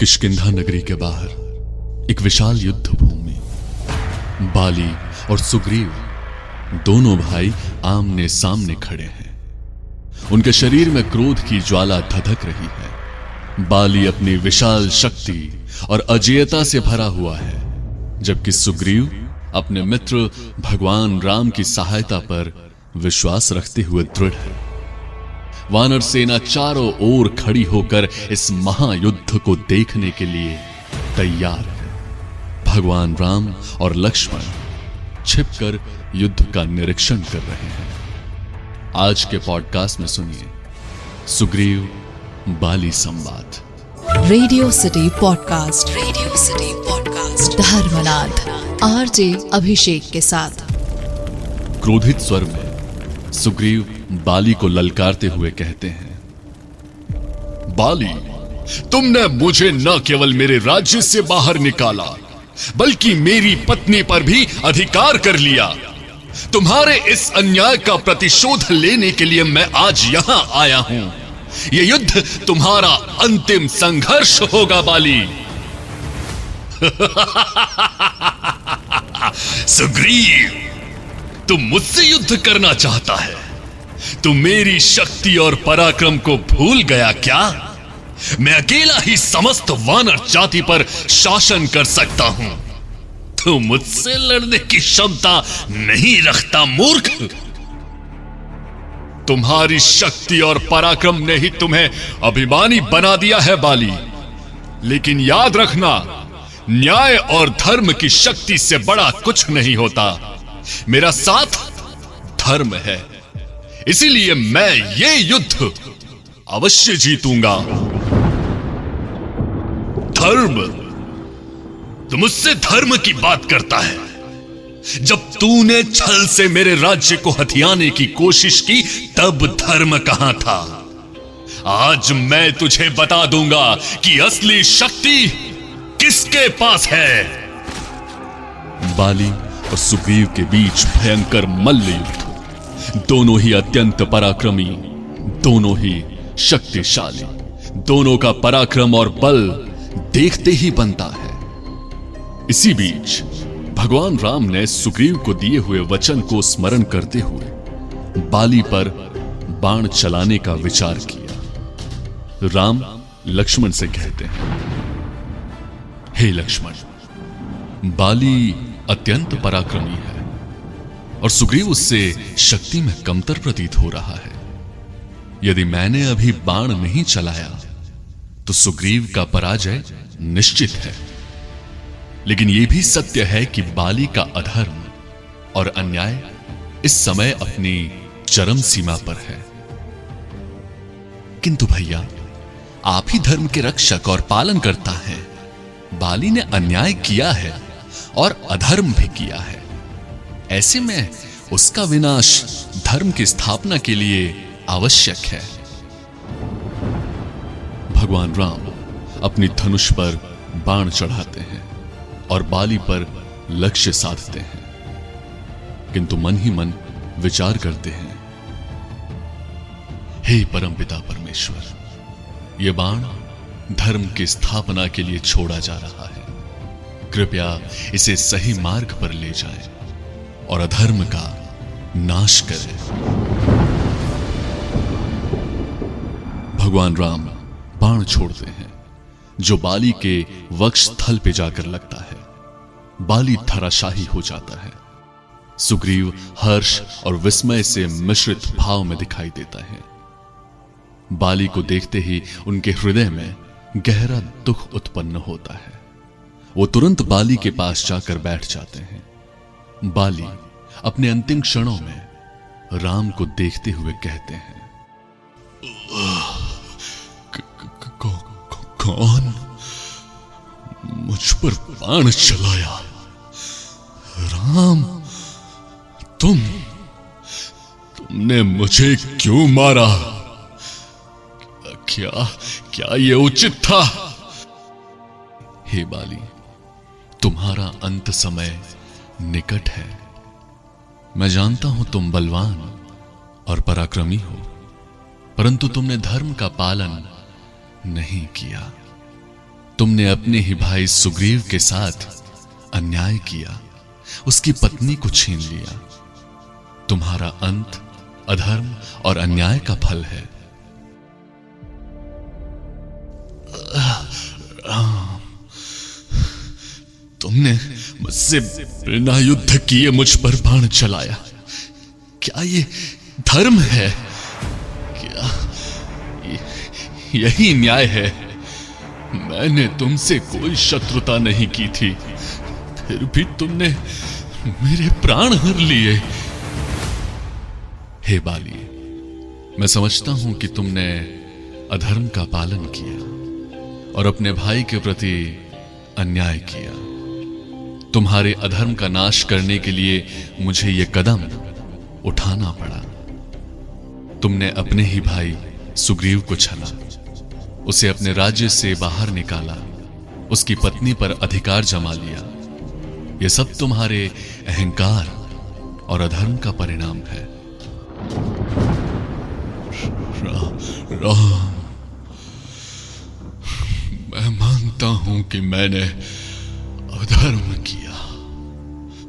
किष्किंधा नगरी के बाहर एक विशाल युद्ध भूमि। बाली और सुग्रीव दोनों भाई आमने सामने खड़े हैं। उनके शरीर में क्रोध की ज्वाला धधक रही है। बाली अपनी विशाल शक्ति और अजेयता से भरा हुआ है, जबकि सुग्रीव अपने मित्र भगवान राम की सहायता पर विश्वास रखते हुए दृढ़ है। वानर सेना चारों ओर खड़ी होकर इस महायुद्ध को देखने के लिए तैयार है। भगवान राम और लक्ष्मण छिपकर युद्ध का निरीक्षण कर रहे हैं। आज के पॉडकास्ट में सुनिए सुग्रीव बाली संवाद। Radio City podcast, Radio City podcast Dharmnath RJ Abhishek के साथ। क्रोधित स्वर में सुग्रीव बाली को ललकारते हुए कहते हैं, बाली, तुमने मुझे न केवल मेरे राज्य से बाहर निकाला, बल्कि मेरी पत्नी पर भी अधिकार कर लिया। तुम्हारे इस अन्याय का प्रतिशोध लेने के लिए मैं आज यहां आया हूं। यह युद्ध तुम्हारा अंतिम संघर्ष होगा बाली। सुग्रीव, तुम मुझसे युद्ध करना चाहता है? तू मेरी शक्ति और पराक्रम को भूल गया क्या? मैं अकेला ही समस्त वानर जाति पर शासन कर सकता हूं। तू मुझसे लड़ने की क्षमता नहीं रखता मूर्ख। तुम्हारी शक्ति और पराक्रम ने ही तुम्हें अभिमानी बना दिया है बाली। लेकिन याद रखना, न्याय और धर्म की शक्ति से बड़ा कुछ नहीं होता। मेरा साथ धर्म है, इसीलिए मैं ये युद्ध अवश्य जीतूंगा। धर्म? तू मुझसे धर्म की बात करता है? जब तूने छल से मेरे राज्य को हथियाने की कोशिश की, तब धर्म कहां था? आज मैं तुझे बता दूंगा कि असली शक्ति किसके पास है। बाली और सुग्रीव के बीच भयंकर मल्ल युद्ध। दोनों ही अत्यंत पराक्रमी, दोनों ही शक्तिशाली। दोनों का पराक्रम और बल देखते ही बनता है। इसी बीच भगवान राम ने सुग्रीव को दिए हुए वचन को स्मरण करते हुए बाली पर बाण चलाने का विचार किया। राम लक्ष्मण से कहते हैं, हे लक्ष्मण, बाली अत्यंत पराक्रमी है और सुग्रीव उससे शक्ति में कमतर प्रतीत हो रहा है। यदि मैंने अभी बाण नहीं चलाया तो सुग्रीव का पराजय निश्चित है। लेकिन यह भी सत्य है कि बाली का अधर्म और अन्याय इस समय अपनी चरम सीमा पर है। किंतु भैया, आप ही धर्म के रक्षक और पालन करता है। बाली ने अन्याय किया है और अधर्म भी किया है। ऐसे में उसका विनाश धर्म की स्थापना के लिए आवश्यक है। भगवान राम अपनी धनुष पर बाण चढ़ाते हैं और बाली पर लक्ष्य साधते हैं, किंतु मन ही मन विचार करते हैं, हे परमपिता परमेश्वर, यह बाण धर्म की स्थापना के लिए छोड़ा जा रहा है। कृपया इसे सही मार्ग पर ले जाएं और अधर्म का नाश करें। भगवान राम बाण छोड़ते हैं जो बाली के वक्ष स्थल पे जाकर लगता है। बाली धराशाही हो जाता है। सुग्रीव हर्ष और विस्मय से मिश्रित भाव में दिखाई देता है। बाली को देखते ही उनके हृदय में गहरा दुख उत्पन्न होता है। वो तुरंत बाली के पास जाकर बैठ जाते हैं। बाली अपने अंतिम क्षणों में राम को देखते हुए कहते हैं, कौन मुझ पर बाण चलाया? राम, तुमने मुझे क्यों मारा? क्या ये उचित था? हे बाली, तुम्हारा अंत समय निकट है। मैं जानता हूं तुम बलवान और पराक्रमी हो, परंतु तुमने धर्म का पालन नहीं किया। तुमने अपने ही भाई सुग्रीव के साथ अन्याय किया, उसकी पत्नी को छीन लिया। तुम्हारा अंत अधर्म और अन्याय का फल है। तुमने मुझसे बिना युद्ध किए मुझ पर बाण चलाया। क्या ये धर्म है? क्या यही न्याय है? मैंने तुमसे कोई शत्रुता नहीं की थी, फिर भी तुमने मेरे प्राण हर लिए। हे बाली, मैं समझता हूं कि तुमने अधर्म का पालन किया और अपने भाई के प्रति अन्याय किया। तुम्हारे अधर्म का नाश करने के लिए मुझे यह कदम उठाना पड़ा। तुमने अपने ही भाई सुग्रीव को छला, उसे अपने राज्य से बाहर निकाला, उसकी पत्नी पर अधिकार जमा लिया। यह सब तुम्हारे अहंकार और अधर्म का परिणाम है। राम, मैं मानता हूं कि मैंने अधर्म किया,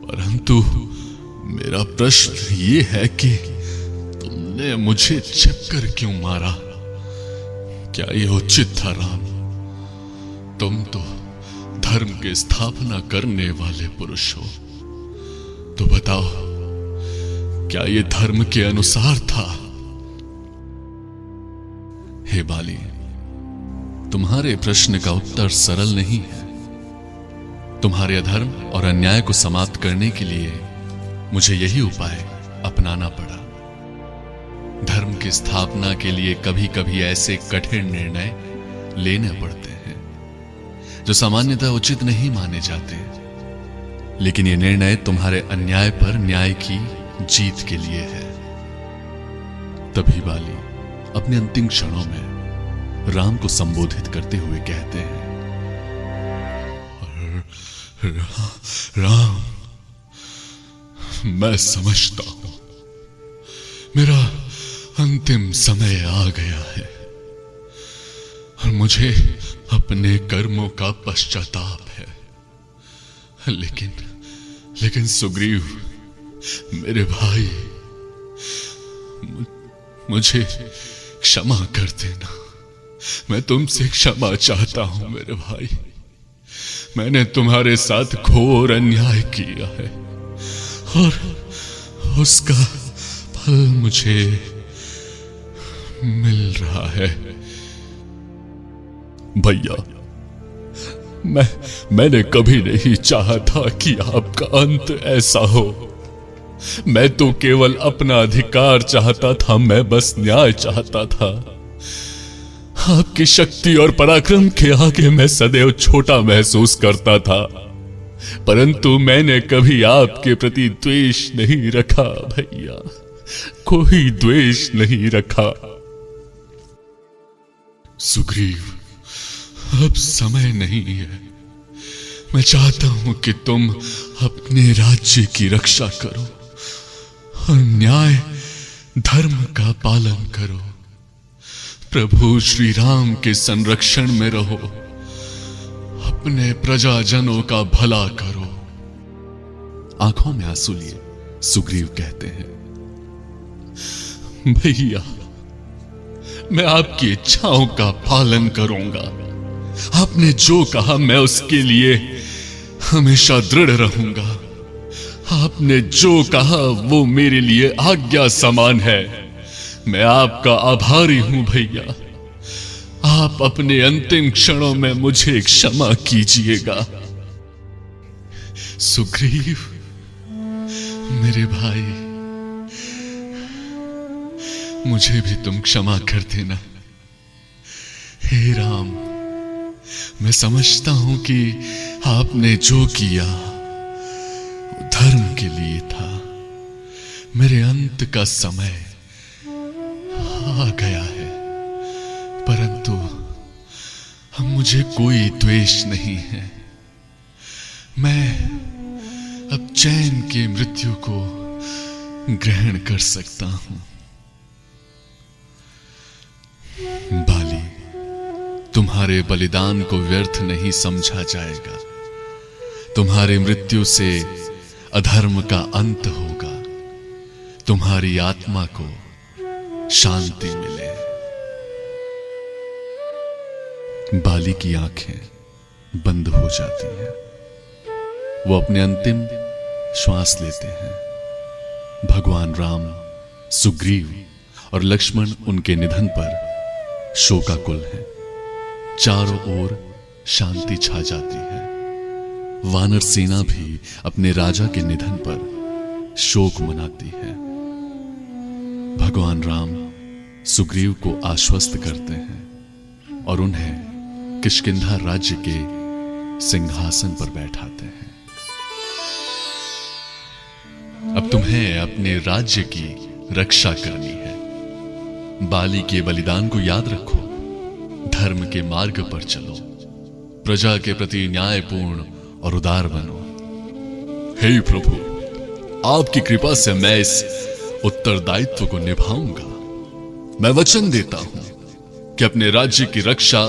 परंतु मेरा प्रश्न ये है कि तुमने मुझे छिपकर क्यों मारा? क्या यह उचित था राम? तुम तो धर्म की स्थापना करने वाले पुरुष हो, तो बताओ, क्या यह धर्म के अनुसार था? हे बाली, तुम्हारे प्रश्न का उत्तर सरल नहीं है। तुम्हारे अधर्म और अन्याय को समाप्त करने के लिए मुझे यही उपाय अपनाना पड़ा। धर्म की स्थापना के लिए कभी कभी ऐसे कठिन निर्णय लेने पड़ते हैं जो सामान्यतः उचित नहीं माने जाते, लेकिन ये निर्णय तुम्हारे अन्याय पर न्याय की जीत के लिए है। तभी बाली अपने अंतिम क्षणों में राम को संबोधित करते हुए कहते हैं, राम, मैं समझता हूं मेरा अंतिम समय आ गया है और मुझे अपने कर्मों का पश्चाताप है। लेकिन सुग्रीव, मेरे भाई, मुझे क्षमा कर देना। मैं तुमसे क्षमा चाहता हूं मेरे भाई। मैंने तुम्हारे साथ घोर अन्याय किया है और उसका फल मुझे मिल रहा है। भैया, मैंने कभी नहीं चाहा था कि आपका अंत ऐसा हो। मैं तो केवल अपना अधिकार चाहता था, मैं बस न्याय चाहता था। आपकी शक्ति और पराक्रम के आगे मैं सदैव छोटा महसूस करता था, परंतु मैंने कभी आपके प्रति द्वेष नहीं रखा भैया, कोई द्वेष नहीं रखा। सुग्रीव, अब समय नहीं है। मैं चाहता हूं कि तुम अपने राज्य की रक्षा करो और न्याय धर्म का पालन करो। प्रभु श्री राम के संरक्षण में रहो, अपने प्रजाजनों का भला करो। आंखों में आंसू लिए सुग्रीव कहते हैं, भैया, मैं आपकी इच्छाओं का पालन करूंगा। आपने जो कहा मैं उसके लिए हमेशा दृढ़ रहूंगा। आपने जो कहा वो मेरे लिए आज्ञा समान है। मैं आपका आभारी हूं भैया। आप अपने अंतिम क्षणों में मुझे क्षमा कीजिएगा। सुग्रीव, मेरे भाई, मुझे भी तुम क्षमा कर देना। हे राम, मैं समझता हूं कि आपने जो किया वो धर्म के लिए था। मेरे अंत का समय आ गया है, परंतु अब मुझे कोई द्वेष नहीं है। मैं अब चैन की मृत्यु को ग्रहण कर सकता हूं। बाली, तुम्हारे बलिदान को व्यर्थ नहीं समझा जाएगा। तुम्हारी मृत्यु से अधर्म का अंत होगा। तुम्हारी आत्मा को शांति मिले। बाली की आंखें बंद हो जाती हैं। वो अपने अंतिम श्वास लेते हैं। भगवान राम, सुग्रीव और लक्ष्मण उनके निधन पर शोकाकुल हैं। चारों ओर शांति छा जाती है। वानर सेना भी अपने राजा के निधन पर शोक मनाती है। भगवान राम सुग्रीव को आश्वस्त करते हैं और उन्हें किष्किंधा राज्य के सिंहासन पर बैठाते हैं। अब तुम्हें अपने राज्य की रक्षा करनी है। बाली के बलिदान को याद रखो। धर्म के मार्ग पर चलो। प्रजा के प्रति न्यायपूर्ण और उदार बनो। हे प्रभु, आपकी कृपा से मैं इस उत्तरदायित्व को निभाऊंगा। मैं वचन देता हूं कि अपने राज्य की रक्षा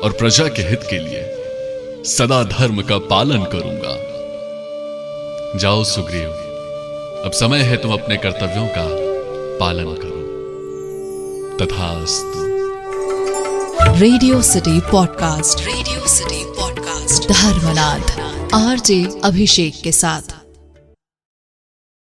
और प्रजा के हित के लिए सदा धर्म का पालन करूंगा। जाओ सुग्रीव, अब समय है तुम अपने कर्तव्यों का पालन करो। तथास्तु। Radio City podcast, Radio City podcast Dharmnath RJ Abhishek के साथ।